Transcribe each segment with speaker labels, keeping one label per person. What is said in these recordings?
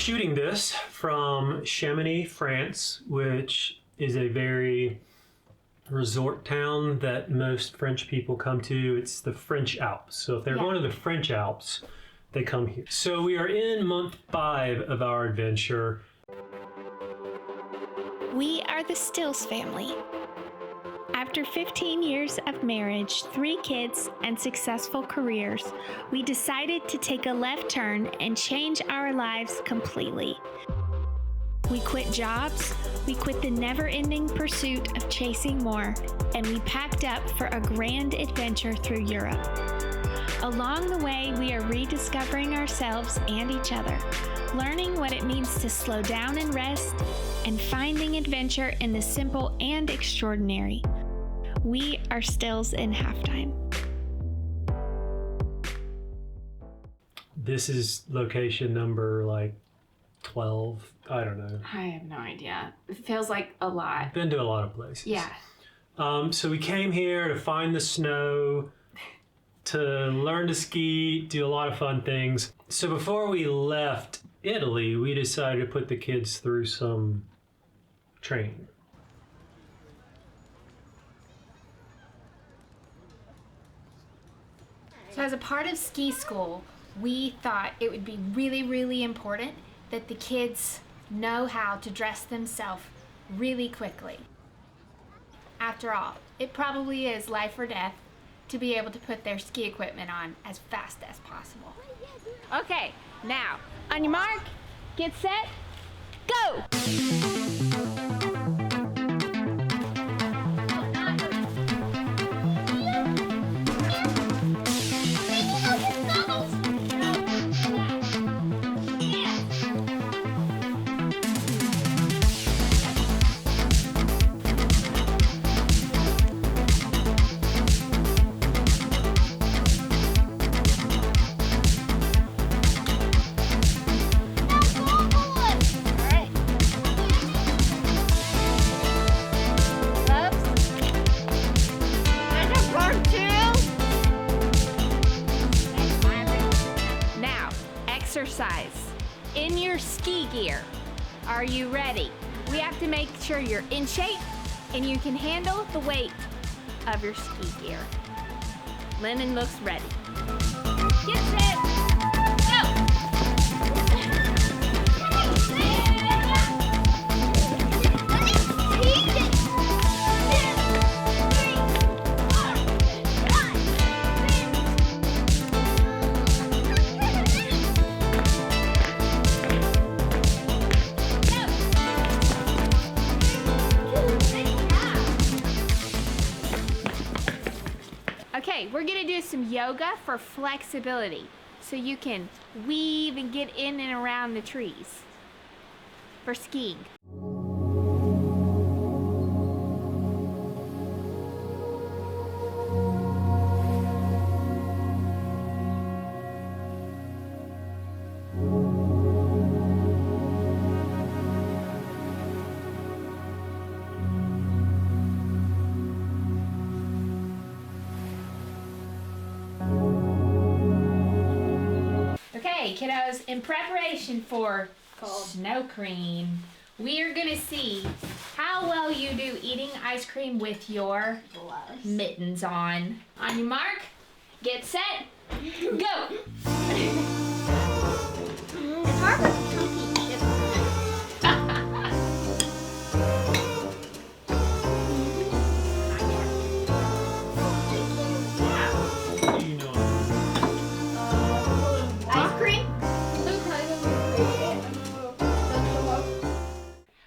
Speaker 1: shooting this from Chamonix, France, which is a very resort town that most French people come to. It's the French Alps. So if they're going to the French Alps, they come here. So we are in month 5 of our adventure.
Speaker 2: We are the Stills family. After 15 years of marriage, 3 kids, and successful careers, we decided to take a left turn and change our lives completely. We quit jobs, we quit the never-ending pursuit of chasing more, and we packed up for a grand adventure through Europe. Along the way, we are rediscovering ourselves and each other, learning what it means to slow down and rest, and finding adventure in the simple and extraordinary. We are Stills in Halftime.
Speaker 1: This is location number 12. I don't know.
Speaker 3: I have no idea. It feels like a lot.
Speaker 1: Been to a lot of places.
Speaker 3: Yeah.
Speaker 1: So we came here to find the snow, to learn to ski, do a lot of fun things. So before we left Italy, we decided to put the kids through some training.
Speaker 4: So as a part of ski school, we thought it would be really, really important that the kids know how to dress themselves really quickly. After all, it probably is life or death to be able to put their ski equipment on as fast as possible. Okay, now, on your mark, get set, go! Exercise. In your ski gear. Are you ready? We have to make sure you're in shape and you can handle the weight of your ski gear. Lennon looks ready. Get set, go! Okay, we're gonna do some yoga for flexibility so you can weave and get in and around the trees for skiing. Okay, kiddos, in preparation for snow cream, we are going to see how well you do eating ice cream with your gloves, mittens on. On your mark, get set, go!
Speaker 5: It's hard with chunky chips.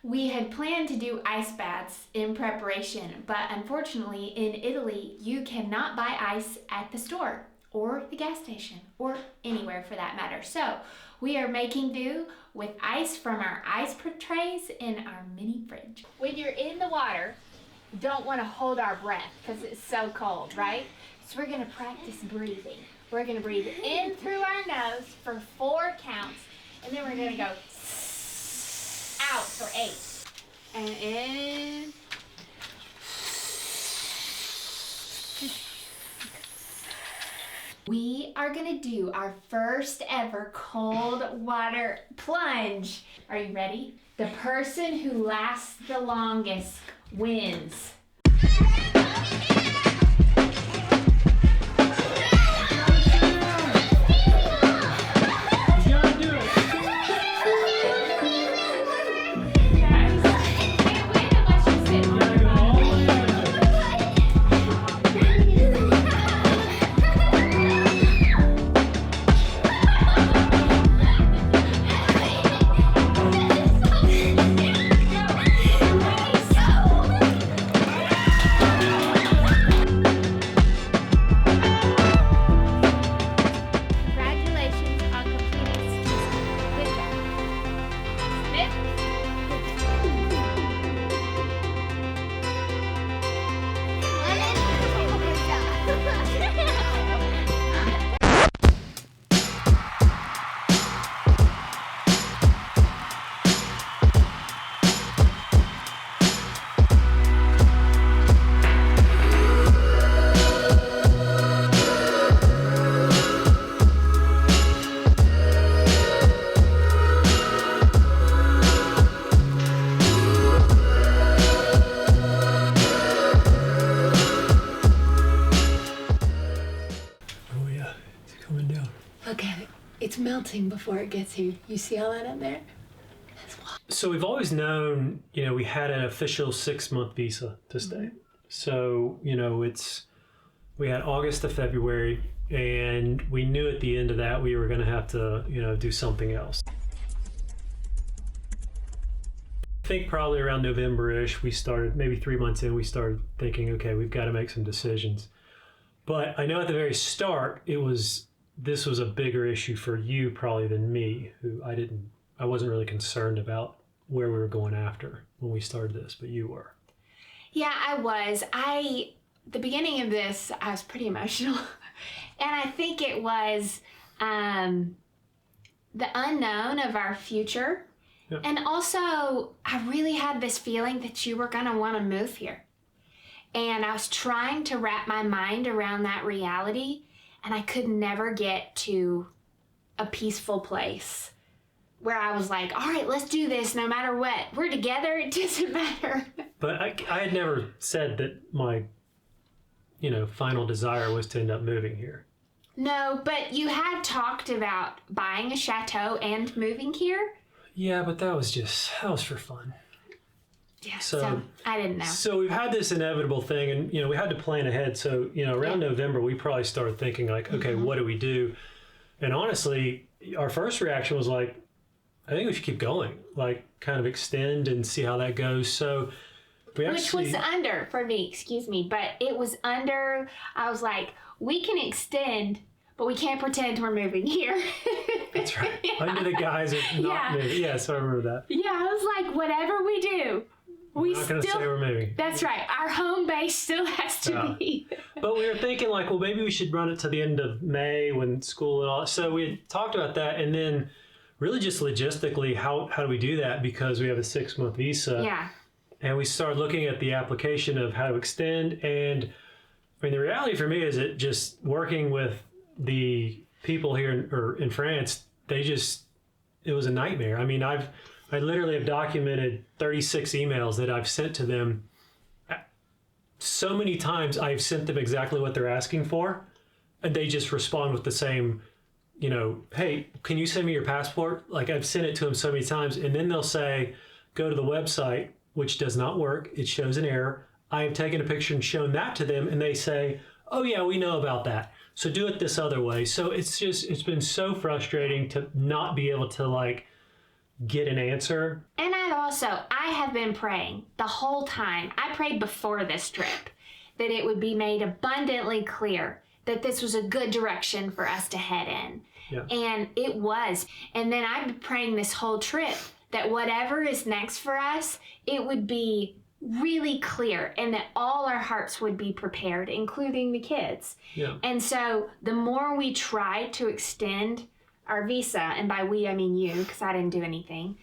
Speaker 4: We had planned to do ice baths in preparation, but unfortunately in Italy, you cannot buy ice at the store or the gas station or anywhere for that matter. So we are making do with ice from our ice trays in our mini fridge. When you're in the water, you don't want to hold our breath because it's so cold, right? So we're going to practice breathing. We're going to breathe in through our nose for 4 counts, and then we're going to go out for 8. And in. We are gonna do our first ever cold water plunge. Are you ready? The person who lasts the longest wins.
Speaker 3: It's melting before it gets here. You see all that up there?
Speaker 1: So we've always known, we had an official 6-month visa to stay. So, we had August to February, and we knew at the end of that we were going to have to, do something else. I think probably around November-ish, we started, maybe 3 months in, we started thinking, okay, we've got to make some decisions. But I know at the very start, this was a bigger issue for you probably than me, who I wasn't really concerned about where we were going after when we started this, but you were.
Speaker 3: Yeah, I was. The beginning of this, I was pretty emotional. And I think it was the unknown of our future.
Speaker 1: Yeah.
Speaker 3: And also, I really had this feeling that you were going to want to move here. And I was trying to wrap my mind around that reality, and I could never get to a peaceful place where I was like, all right, let's do this no matter what. We're together, it doesn't matter.
Speaker 1: But I had never said that my, final desire was to end up moving here.
Speaker 3: No, but you had talked about buying a chateau and moving here.
Speaker 1: Yeah, but that was for fun.
Speaker 3: Yeah, so I didn't know.
Speaker 1: So we've had this inevitable thing, and we had to plan ahead. So around November, we probably started thinking like, okay, what do we do? And honestly, our first reaction was like, I think we should keep going, like kind of extend and see how that goes. So
Speaker 3: which was under for me, excuse me, but it was under. I was like, we can extend, but we can't pretend we're moving here.
Speaker 1: That's right. Under the guise of not moving. Yeah, so I remember that.
Speaker 3: Yeah, I was like, whatever we do.
Speaker 1: We're not going to say we're moving.
Speaker 3: That's right. Our home base still has to be.
Speaker 1: But we were thinking like, well, maybe we should run it to the end of May when school and all. So we had talked about that, and then really just logistically, how do we do that? Because we have a 6-month visa.
Speaker 3: Yeah.
Speaker 1: And we started looking at the application of how to extend. And I mean, the reality for me is that just working with the people here in France, it was a nightmare. I mean, I literally have documented 36 emails that I've sent to them. So many times I've sent them exactly what they're asking for, and they just respond with the same, hey, can you send me your passport? Like, I've sent it to them so many times, and then they'll say, go to the website, which does not work. It shows an error. I have taken a picture and shown that to them, and they say, oh yeah, we know about that. So do it this other way. So it's been so frustrating to not be able to get an answer.
Speaker 3: And I have been praying the whole time. I prayed before this trip that it would be made abundantly clear that this was a good direction for us to head in.
Speaker 1: Yeah.
Speaker 3: And it was. And then I've been praying this whole trip that whatever is next for us, it would be really clear and that all our hearts would be prepared, including the kids.
Speaker 1: Yeah.
Speaker 3: And so the more we tried to extend our visa, and by we I mean you, because I didn't do anything,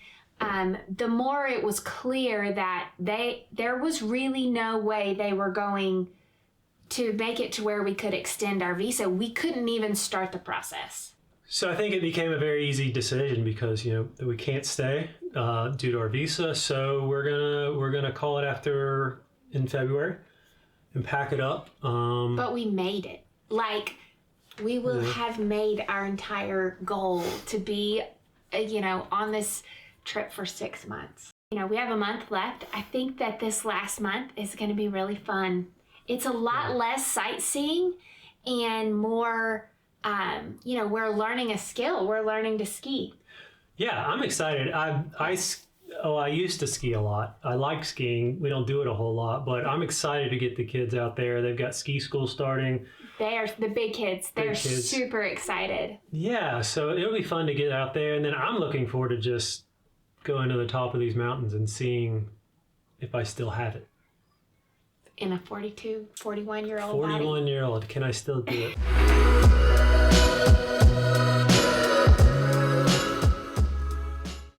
Speaker 3: the more it was clear that there was really no way they were going to make it to where we could extend our visa, we couldn't even start the process.
Speaker 1: So I think it became a very easy decision because we can't stay due to our visa. So we're gonna call it after in February and pack it up.
Speaker 3: But we made it. Like, we will have made our entire goal to be, on this trip for 6 months. We have a month left. I think that this last month is going to be really fun. It's a lot less sightseeing and more, we're learning a skill. We're learning to ski.
Speaker 1: Yeah, I'm excited. I used to ski a lot. I like skiing. We don't do it a whole lot, but I'm excited to get the kids out there. They've got ski school starting.
Speaker 3: They are the big kids. They're super excited.
Speaker 1: Yeah, so it'll be fun to get out there. And then I'm looking forward to just going to the top of these mountains and seeing if I still have it.
Speaker 3: In a 41-year-old
Speaker 1: 41-year-old, can I still do it?